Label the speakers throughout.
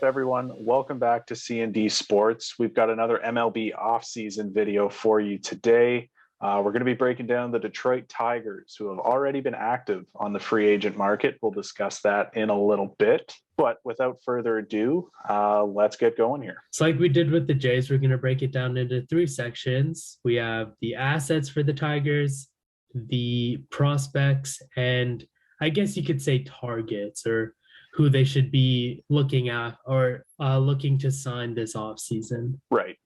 Speaker 1: up, everyone? Welcome back to C&D Sports. We've got another MLB offseason video for you today. We're going to be breaking down the Detroit Tigers, who have already been active on the free agent market. We'll discuss that in a little bit. But without further ado, let's get going here.
Speaker 2: So like we did with the Jays, we're going to break it down into three sections. We have the assets for the Tigers, the prospects, and I guess you could say targets or who they should be looking at or looking to sign this offseason.
Speaker 1: Right.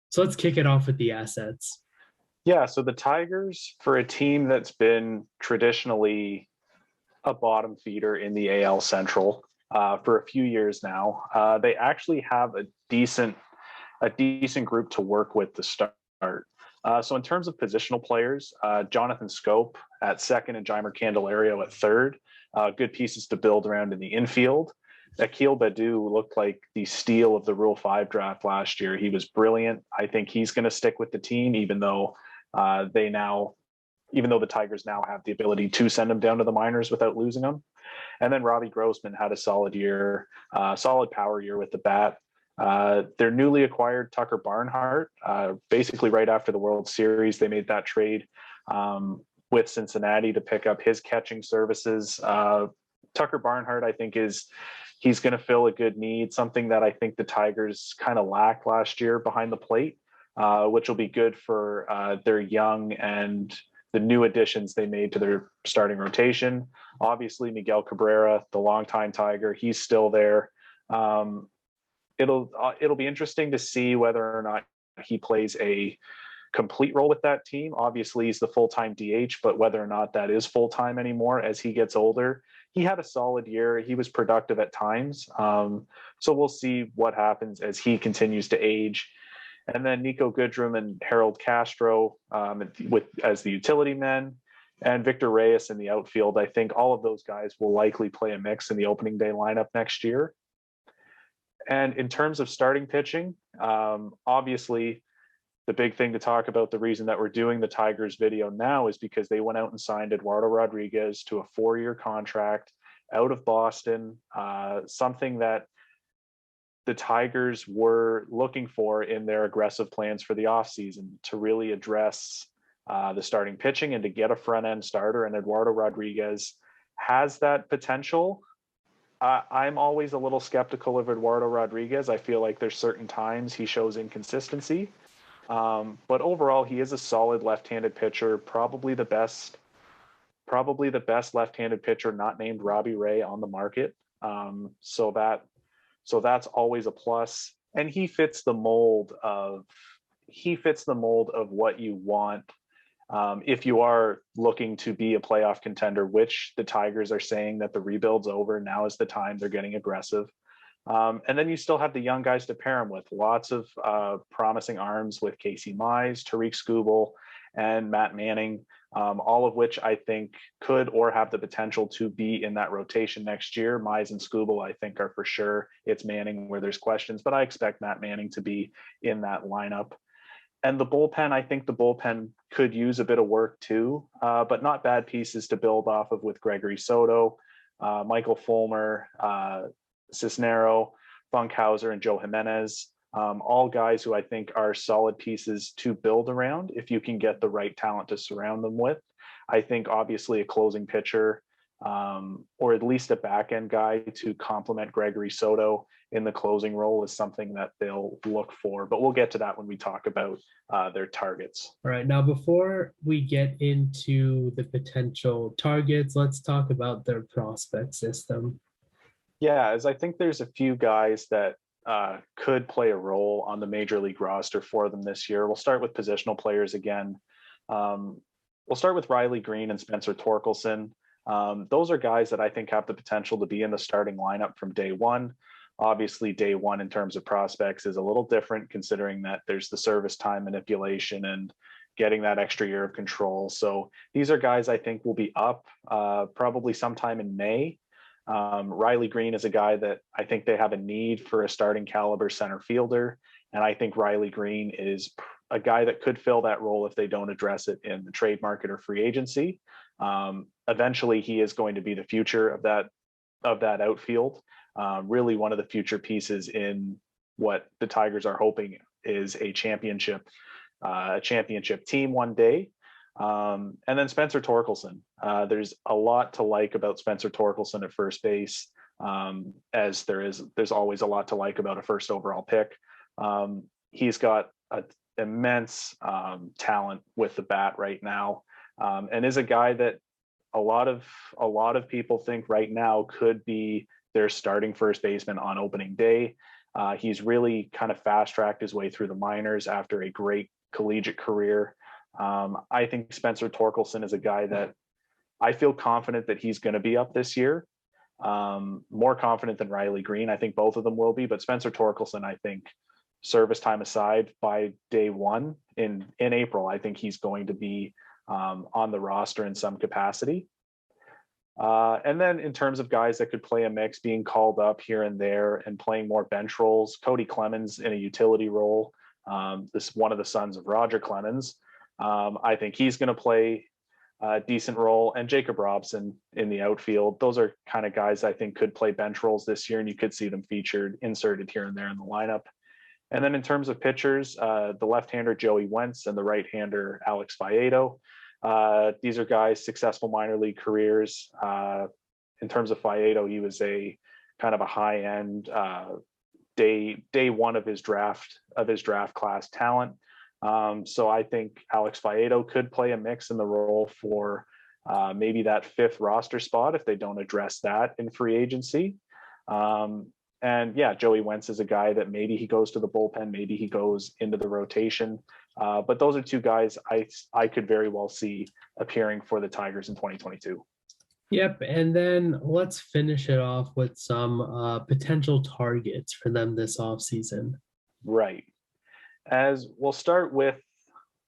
Speaker 2: So let's kick it off with the assets.
Speaker 1: Yeah, so the Tigers, for a team that's been traditionally a bottom feeder in the AL Central for a few years now, they actually have a decent group to work with to start. So in terms of positional players, Jonathan Scope at second and Jeimer Candelario at third, good pieces to build around in the infield. Akil Baddoo looked like the steal of the Rule 5 draft last year. He was brilliant. I think he's going to stick with the team, even though the Tigers now have the ability to send him down to the minors without losing him. And then Robbie Grossman had a solid year, solid power year with the bat. Their newly acquired Tucker Barnhart, basically right after the World Series, they made that trade with Cincinnati to pick up his catching services. Tucker Barnhart, I think, he's going to fill a good need, something that I think the Tigers kind of lacked last year behind the plate, which will be good for their young and the new additions they made to their starting rotation. Obviously, Miguel Cabrera, the longtime Tiger, he's still there. It'll be interesting to see whether or not he plays a complete role with that team. Obviously, he's the full-time DH, but whether or not that is full-time anymore as he gets older. He had a solid year. He was productive at times. So we'll see what happens as he continues to age. And then Nico Goodrum and Harold Castro as the utility men, and Victor Reyes in the outfield. I think all of those guys will likely play a mix in the opening day lineup next year. And in terms of starting pitching, obviously, the big thing to talk about, the reason that we're doing the Tigers video now is because they went out and signed Eduardo Rodriguez to a 4-year contract out of Boston, something that the Tigers were looking for in their aggressive plans for the offseason to really address the starting pitching and to get a front-end starter. And Eduardo Rodriguez has that potential. I'm always a little skeptical of Eduardo Rodriguez. I feel like there's certain times he shows inconsistency. But overall, he is a solid left-handed pitcher, probably the best left-handed pitcher not named Robbie Ray on the market. So that's always a plus. And he fits the mold of what you want. If you are looking to be a playoff contender, which the Tigers are saying that the rebuild's over, now is the time. They're getting aggressive. And then you still have the young guys to pair him with. Lots of promising arms with Casey Mize, Tariq Skubal, and Matt Manning, all of which I think could or have the potential to be in that rotation next year. Mize and Skubal, I think, are for sure. It's Manning where there's questions, but I expect Matt Manning to be in that lineup. And the bullpen, I think the bullpen could use a bit of work too, but not bad pieces to build off of with Gregory Soto, Michael Fulmer, Cisnero, Funkhauser, and Joe Jimenez, all guys who I think are solid pieces to build around if you can get the right talent to surround them with. I think obviously a closing pitcher or at least a back-end guy to complement Gregory Soto in the closing role is something that they'll look for. But we'll get to that when we talk about their targets.
Speaker 2: All right. Now, before we get into the potential targets, let's talk about their prospect system.
Speaker 1: Yeah, as I think there's a few guys that could play a role on the major league roster for them this year. We'll start with positional players again. We'll start with Riley Green and Spencer Torkelson. Those are guys that I think have the potential to be in the starting lineup from day one. Obviously, day one in terms of prospects is a little different considering that there's the service time manipulation and getting that extra year of control. So these are guys I think will be up probably sometime in May. Riley Green is a guy that I think they have a need for a starting caliber center fielder. And I think Riley Green is a guy that could fill that role if they don't address it in the trade market or free agency. Eventually, he is going to be the future of that outfield. really one of the future pieces in what the Tigers are hoping is a championship team one day. And then Spencer Torkelson. There's a lot to like about Spencer Torkelson at first base, as there's always a lot to like about a first overall pick. He's got an immense talent with the bat right now, and is a guy that a lot of people think right now could be their starting first baseman on opening day. He's really kind of fast-tracked his way through the minors after a great collegiate career. I think Spencer Torkelson is a guy that I feel confident that he's going to be up this year. More confident than Riley Green. I think both of them will be, but Spencer Torkelson, I think, service time aside, by day one in April, I think he's going to be on the roster in some capacity. And then in terms of guys that could play a mix, being called up here and there and playing more bench roles, Cody Clemens in a utility role. This one of the sons of Roger Clemens. I think he's going to play a decent role, and Jacob Robson in the outfield. Those are kind of guys I think could play bench roles this year, and you could see them inserted here and there in the lineup. And then in terms of pitchers, the left-hander Joey Wentz and the right-hander Alex Faedo. These are guys, successful minor league careers. In terms of Faedo, he was a kind of a high-end day one of his draft class talent. So I think Alex Faedo could play a mix in the role for maybe that fifth roster spot if they don't address that in free agency. And yeah, Joey Wentz is a guy that maybe he goes to the bullpen, maybe he goes into the rotation. But those are two guys I could very well see appearing for the Tigers in 2022.
Speaker 2: Yep. And then let's finish it off with some potential targets for them this offseason.
Speaker 1: Right. As we'll start with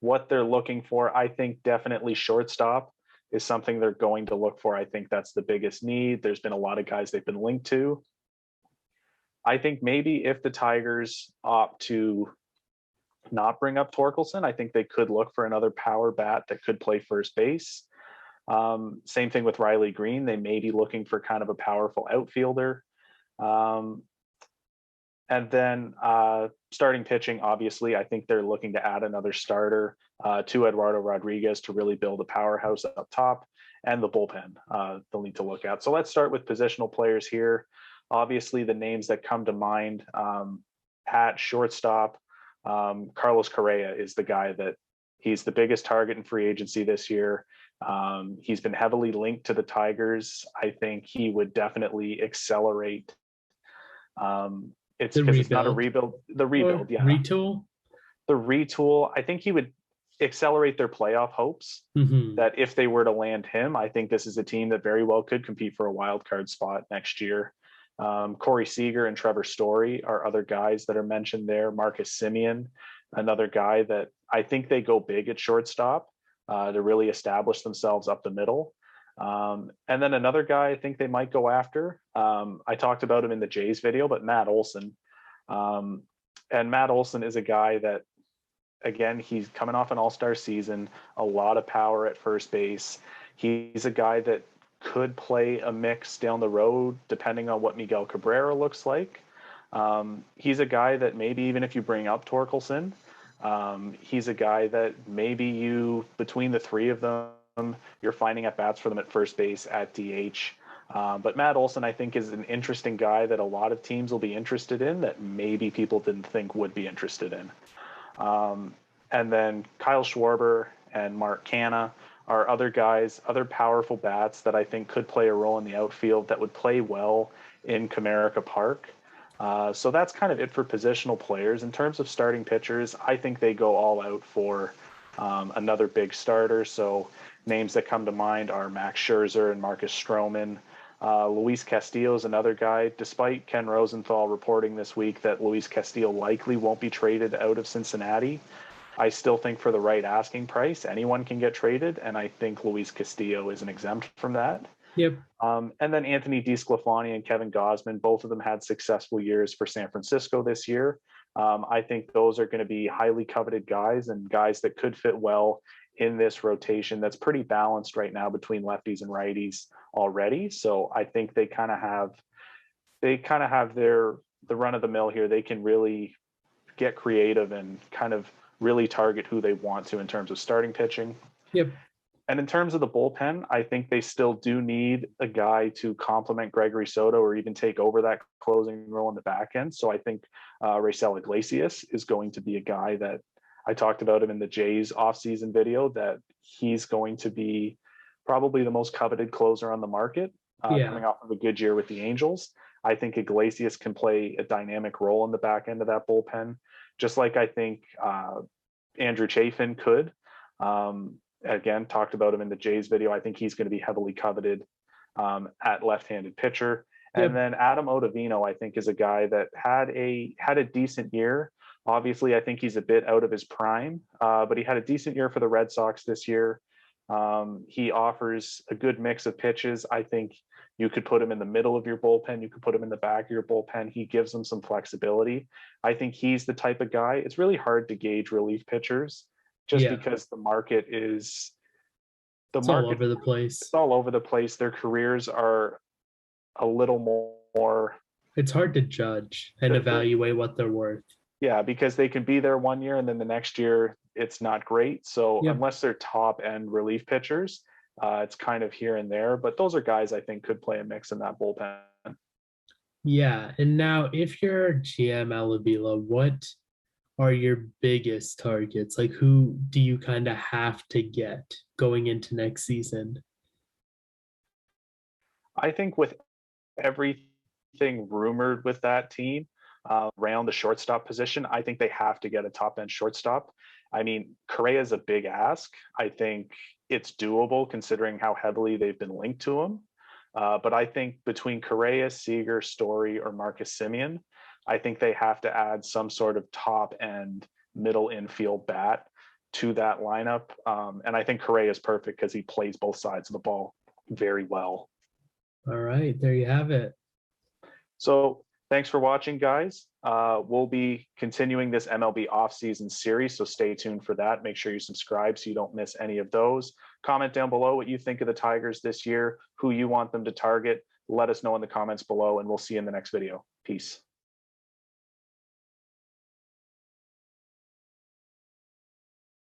Speaker 1: what they're looking for, I think definitely shortstop is something they're going to look for. I think that's the biggest need. There's been a lot of guys they've been linked to. I think maybe if the Tigers opt to not bring up Torkelson, I think they could look for another power bat that could play first base. Same thing with Riley Green. They may be looking for kind of a powerful outfielder. And then starting pitching, obviously, I think they're looking to add another starter to Eduardo Rodriguez to really build a powerhouse up top, and the bullpen they'll need to look at. So let's start with positional players here. Obviously, the names that come to mind at shortstop, Carlos Correa is the guy that he's the biggest target in free agency this year. He's been heavily linked to the Tigers. I think he would definitely accelerate. It's because it's not a rebuild. The rebuild, yeah.
Speaker 2: Retool?
Speaker 1: The retool. I think he would accelerate their playoff hopes. That if they were to land him, I think this is a team that very well could compete for a wild card spot next year. Corey Seeger and Trevor Story are other guys that are mentioned there. Marcus Semien, another guy that I think they go big at shortstop to really establish themselves up the middle. And then another guy I think they might go after. I talked about him in the Jays video, but Matt Olson. And Matt Olson is a guy that, again, he's coming off an all-star season, a lot of power at first base. He's a guy that could play a mix down the road, depending on what Miguel Cabrera looks like. He's a guy that maybe even if you bring up Torkelson, he's a guy that maybe between the three of them, you're finding at bats for them at first base, at DH. But Matt Olson, I think, is an interesting guy that a lot of teams will be interested in that maybe people didn't think would be interested in. And then Kyle Schwarber and Mark Canha are other guys, other powerful bats that I think could play a role in the outfield that would play well in Comerica Park. So that's kind of it for positional players. In terms of starting pitchers, I think they go all out for another big starter. So names that come to mind are Max Scherzer and Marcus Stroman. Luis Castillo is another guy, despite Ken Rosenthal reporting this week that Luis Castillo likely won't be traded out of Cincinnati. I still think for the right asking price, anyone can get traded, and I think Luis Castillo is an exempt from that.
Speaker 2: Yep.
Speaker 1: And then Anthony DeSclafani and Kevin Gausman, both of them had successful years for San Francisco this year. I think those are going to be highly coveted guys and guys that could fit well in this rotation that's pretty balanced right now between lefties and righties already. So I think they kind of have they kind of have the run of the mill here. They can really get creative and kind of really target who they want to in terms of starting pitching.
Speaker 2: Yep.
Speaker 1: And in terms of the bullpen, I think they still do need a guy to complement Gregory Soto or even take over that closing role in the back end. So I think Racell Iglesias is going to be a guy that I talked about him in the Jays offseason video, that he's going to be probably the most coveted closer on the market coming off of a good year with the Angels. I think Iglesias can play a dynamic role in the back end of that bullpen, just like I think Andrew Chafin could. Again, talked about him in the Jays video. I think he's going to be heavily coveted at left-handed pitcher. And then Adam Odovino, I think, is a guy that had a decent year. Obviously, I think he's a bit out of his prime, but he had a decent year for the Red Sox this year. He offers a good mix of pitches. I think you could put him in the middle of your bullpen. You could put him in the back of your bullpen. He gives them some flexibility. I think he's the type of guy. It's really hard to gauge relief pitchers just because the market is
Speaker 2: all over the place.
Speaker 1: It's all over the place. Their careers are a little more.
Speaker 2: It's hard to judge and evaluate what they're worth.
Speaker 1: Yeah, because they can be there one year and then the next year it's not great. So unless they're top end relief pitchers, it's kind of here and there. But those are guys I think could play a mix in that bullpen.
Speaker 2: Yeah. And now if you're GM Alavila, what are your biggest targets? Like, who do you kind of have to get going into next season?
Speaker 1: I think with everything rumored with that team, around the shortstop position, I think they have to get a top end shortstop. I mean, Correa is a big ask. I think it's doable considering how heavily they've been linked to him. But I think between Correa, Seeger, Story, or Marcus Semien, I think they have to add some sort of top end middle infield bat to that lineup. And I think Correa is perfect because he plays both sides of the ball very well.
Speaker 2: All right, there you have it.
Speaker 1: So thanks for watching, guys. We'll be continuing this MLB offseason series, so stay tuned for that. Make sure you subscribe so you don't miss any of those. Comment down below what you think of the Tigers this year, who you want them to target. Let us know in the comments below, and we'll see you in the next video. Peace.